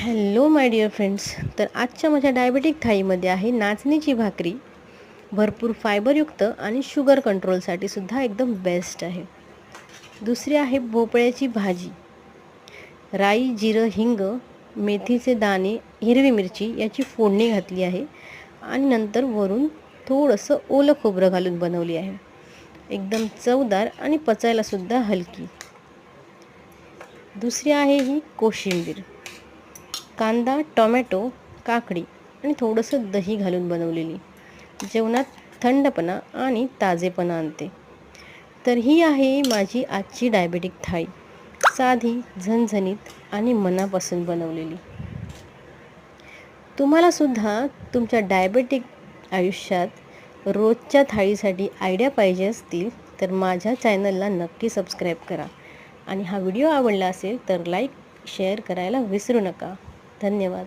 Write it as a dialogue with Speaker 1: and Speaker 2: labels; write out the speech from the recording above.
Speaker 1: Hello my dear friends. तर आजच्या माझ्या डायबेटिक थाळीमध्ये आहे नाचणीची भाकरी. भरपूर फायबरयुक्त आणि शुगर कंट्रोलसाठी सुद्धा एकदम बेस्ट आहे. दुसरी आहे भोपळ्याची भाजी. राई, जिरं, हिंग, मेथीचे दाणे, हिरवी मिरची याची फोडणी घातली आहे आणि नंतर वरून थोडंसं ओलं खोबरं घालून बनवली आहे. एकदम चवदार आणि पचायलासुद्धा हलकी. दुसरी आहे ही कोशिंबीर. कांदा, टोमॅटो, काकडी आणि थोडंसं दही घालून बनवलेली. जेवणात थंडपणा आणि ताजेपणा आणते. तर ही आहे माझी आजची डायबेटिक थाळी. साधी, झणझणीत आणि मनापासून बनवलेली. तुम्हालासुद्धा तुमच्या डायबेटिक आयुष्यात रोजच्या थाळीसाठी आयडिया पाहिजे असतील तर माझ्या चॅनलला नक्की सबस्क्राईब करा. आणि हा व्हिडिओ आवडला असेल तर लाईक, शेअर करायला विसरू नका. धन्यवाद.